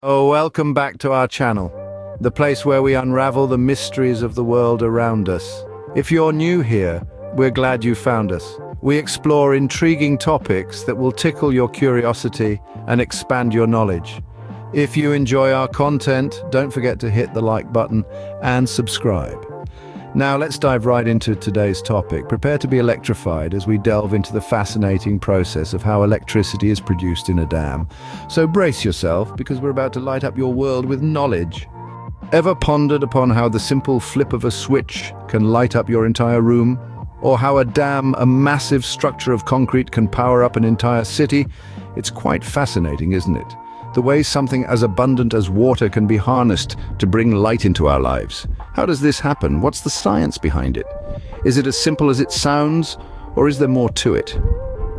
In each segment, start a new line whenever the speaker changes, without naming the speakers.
Oh, welcome back to our channel, the place where we unravel the mysteries of the world around us. If you're new here, we're glad you found us. We explore intriguing topics that will tickle your curiosity and expand your knowledge. If you enjoy our content, don't forget to hit the like button and subscribe. Now let's dive right into today's topic. Prepare to be electrified as we delve into the fascinating process of how electricity is produced in a dam. So brace yourself, because we're about to light up your world with knowledge. Ever pondered upon how the simple flip of a switch can light up your entire room? Or how a dam, a massive structure of concrete, can power up an entire city? It's quite fascinating, isn't it? The way something as abundant as water can be harnessed to bring light into our lives. How does this happen? What's the science behind it? Is it as simple as it sounds, or is there more to it?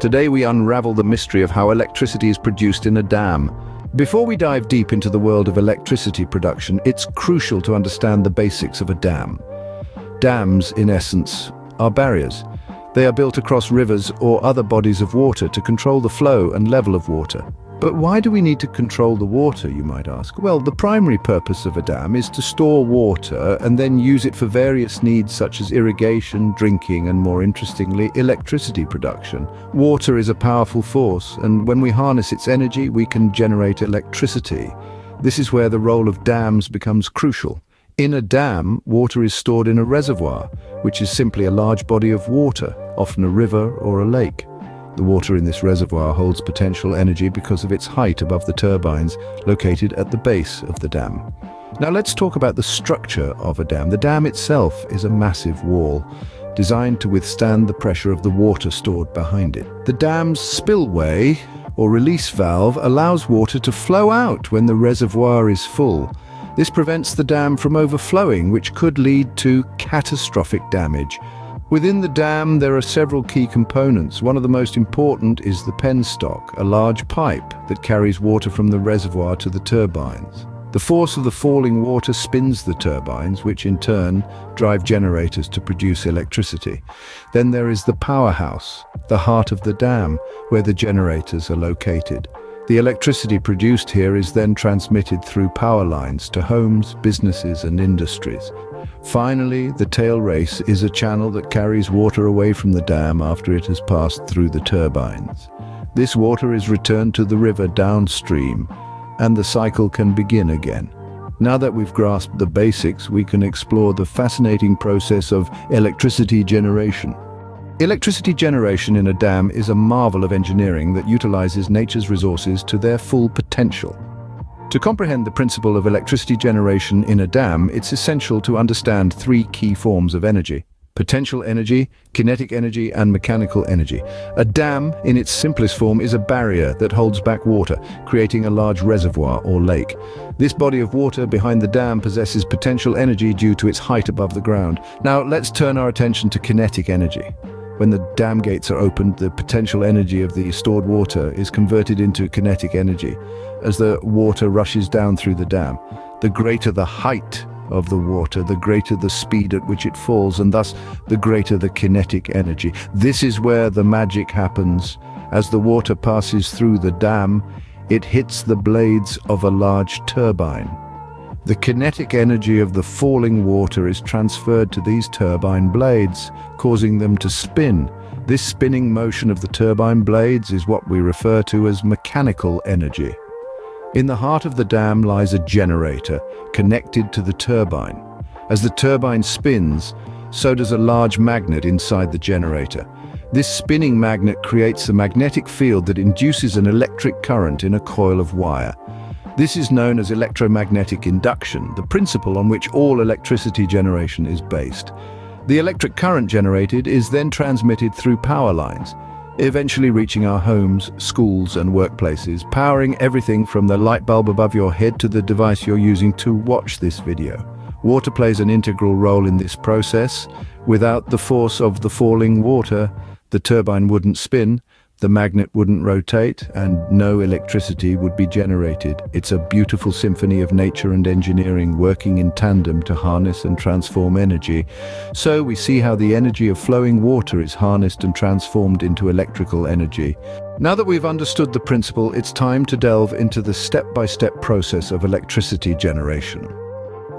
Today we unravel the mystery of how electricity is produced in a dam. Before we dive deep into the world of electricity production, it's crucial to understand the basics of a dam. Dams, in essence, are barriers. They are built across rivers or other bodies of water to control the flow and level of water. But why do we need to control the water, you might ask? Well, the primary purpose of a dam is to store water and then use it for various needs such as irrigation, drinking, and more interestingly, electricity production. Water is a powerful force, and when we harness its energy, we can generate electricity. This is where the role of dams becomes crucial. In a dam, water is stored in a reservoir, which is simply a large body of water, often a river or a lake. The water in this reservoir holds potential energy because of its height above the turbines located at the base of the dam. Now let's talk about the structure of a dam. The dam itself is a massive wall designed to withstand the pressure of the water stored behind it. The dam's spillway or release valve allows water to flow out when the reservoir is full. This prevents the dam from overflowing, which could lead to catastrophic damage. Within the dam, there are several key components. One of the most important is the penstock, a large pipe that carries water from the reservoir to the turbines. The force of the falling water spins the turbines, which in turn drive generators to produce electricity. Then there is the powerhouse, the heart of the dam, where the generators are located. The electricity produced here is then transmitted through power lines to homes, businesses, and industries. Finally, the tail race is a channel that carries water away from the dam after it has passed through the turbines. This water is returned to the river downstream, and the cycle can begin again. Now that we've grasped the basics, we can explore the fascinating process of electricity generation. Electricity generation in a dam is a marvel of engineering that utilizes nature's resources to their full potential. To comprehend the principle of electricity generation in a dam, it's essential to understand three key forms of energy: potential energy, kinetic energy, and mechanical energy. A dam, in its simplest form, is a barrier that holds back water, creating a large reservoir or lake. This body of water behind the dam possesses potential energy due to its height above the ground. Now, let's turn our attention to kinetic energy. When the dam gates are opened, the potential energy of the stored water is converted into kinetic energy. As the water rushes down through the dam, the greater the height of the water, the greater the speed at which it falls, and thus the greater the kinetic energy. This is where the magic happens. As the water passes through the dam, it hits the blades of a large turbine. The kinetic energy of the falling water is transferred to these turbine blades, causing them to spin. This spinning motion of the turbine blades is what we refer to as mechanical energy. In the heart of the dam lies a generator connected to the turbine. As the turbine spins, so does a large magnet inside the generator. This spinning magnet creates a magnetic field that induces an electric current in a coil of wire. This is known as electromagnetic induction, the principle on which all electricity generation is based. The electric current generated is then transmitted through power lines, eventually reaching our homes, schools, and workplaces, powering everything from the light bulb above your head to the device you're using to watch this video. Water plays an integral role in this process. Without the force of the falling water, the turbine wouldn't spin, The magnet wouldn't rotate and no electricity would be generated. It's a beautiful symphony of nature and engineering working in tandem to harness and transform energy. So we see how the energy of flowing water is harnessed and transformed into electrical energy. Now that we've understood the principle, it's time to delve into the step-by-step process of electricity generation.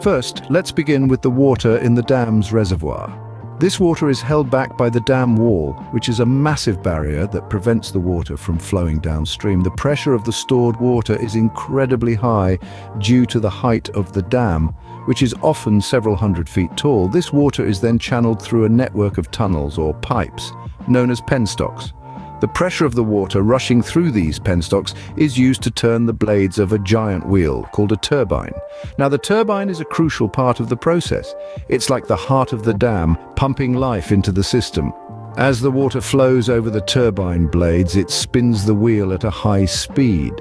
First, let's begin with the water in the dam's reservoir. This water is held back by the dam wall, which is a massive barrier that prevents the water from flowing downstream. The pressure of the stored water is incredibly high due to the height of the dam, which is often several hundred feet tall. This water is then channeled through a network of tunnels or pipes, known as penstocks. The pressure of the water rushing through these penstocks is used to turn the blades of a giant wheel called a turbine. Now, the turbine is a crucial part of the process. It's like the heart of the dam, pumping life into the system. As the water flows over the turbine blades, it spins the wheel at a high speed.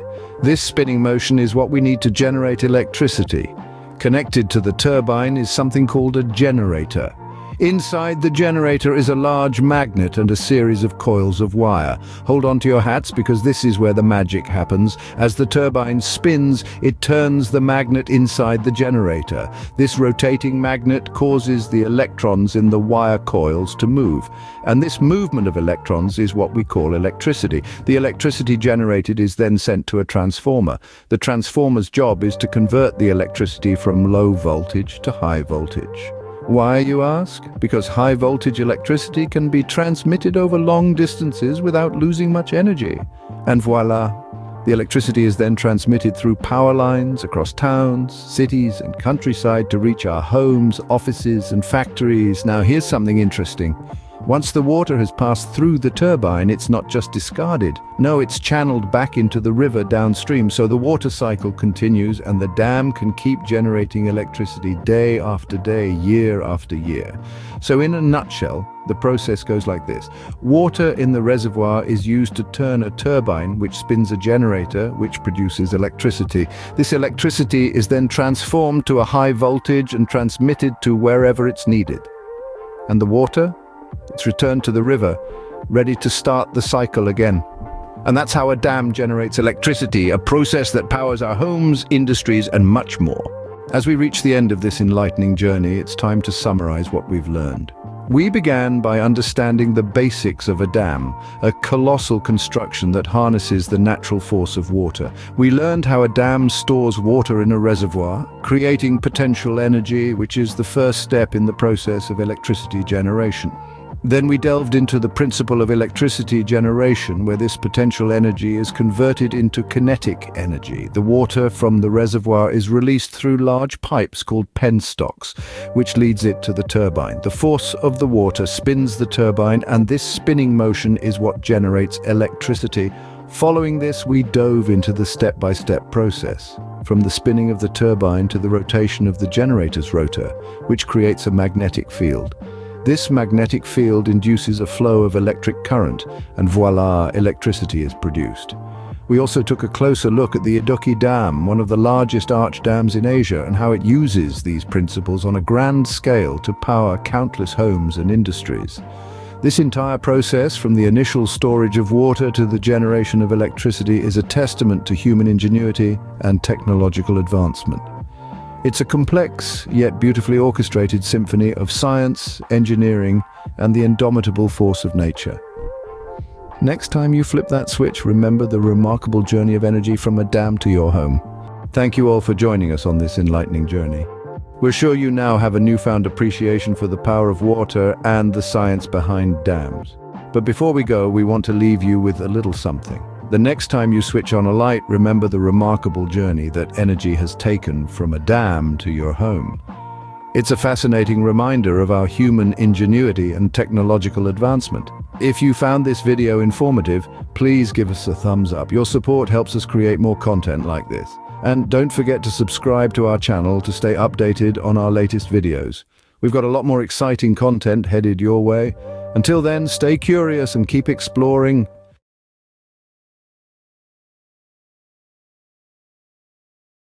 This spinning motion is what we need to generate electricity. Connected to the turbine is something called a generator. Inside the generator is a large magnet and a series of coils of wire. Hold on to your hats because this is where the magic happens. As the turbine spins, it turns the magnet inside the generator. This rotating magnet causes the electrons in the wire coils to move. And this movement of electrons is what we call electricity. The electricity generated is then sent to a transformer. The transformer's job is to convert the electricity from low voltage to high voltage. Why, you ask? Because high voltage electricity can be transmitted over long distances without losing much energy. And voila, the electricity is then transmitted through power lines across towns, cities, and countryside to reach our homes, offices, and factories. Now, here's something interesting. Once the water has passed through the turbine, it's not just discarded. No, it's channeled back into the river downstream, so the water cycle continues and the dam can keep generating electricity day after day, year after year. So in a nutshell, the process goes like this. Water in the reservoir is used to turn a turbine, which spins a generator, which produces electricity. This electricity is then transformed to a high voltage and transmitted to wherever it's needed. And the water? It's returned to the river, ready to start the cycle again. And that's how a dam generates electricity, a process that powers our homes, industries, and much more. As we reach the end of this enlightening journey, it's time to summarize what we've learned. We began by understanding the basics of a dam, a colossal construction that harnesses the natural force of water. We learned how a dam stores water in a reservoir, creating potential energy, which is the first step in the process of electricity generation. Then we delved into the principle of electricity generation, where this potential energy is converted into kinetic energy. The water from the reservoir is released through large pipes called penstocks, which leads it to the turbine. The force of the water spins the turbine, and this spinning motion is what generates electricity. Following this, we dove into the step-by-step process, from the spinning of the turbine to the rotation of the generator's rotor, which creates a magnetic field. This magnetic field induces a flow of electric current, and voila, electricity is produced. We also took a closer look at the Idukki Dam, one of the largest arch dams in Asia, and how it uses these principles on a grand scale to power countless homes and industries. This entire process, from the initial storage of water to the generation of electricity, is a testament to human ingenuity and technological advancement. It's a complex, yet beautifully orchestrated symphony of science, engineering, and the indomitable force of nature. Next time you flip that switch, remember the remarkable journey of energy from a dam to your home. Thank you all for joining us on this enlightening journey. We're sure you now have a newfound appreciation for the power of water and the science behind dams. But before we go, we want to leave you with a little something. The next time you switch on a light, remember the remarkable journey that energy has taken from a dam to your home. It's a fascinating reminder of our human ingenuity and technological advancement. If you found this video informative, please give us a thumbs up. Your support helps us create more content like this. And don't forget to subscribe to our channel to stay updated on our latest videos. We've got a lot more exciting content headed your way. Until then, stay curious and keep exploring.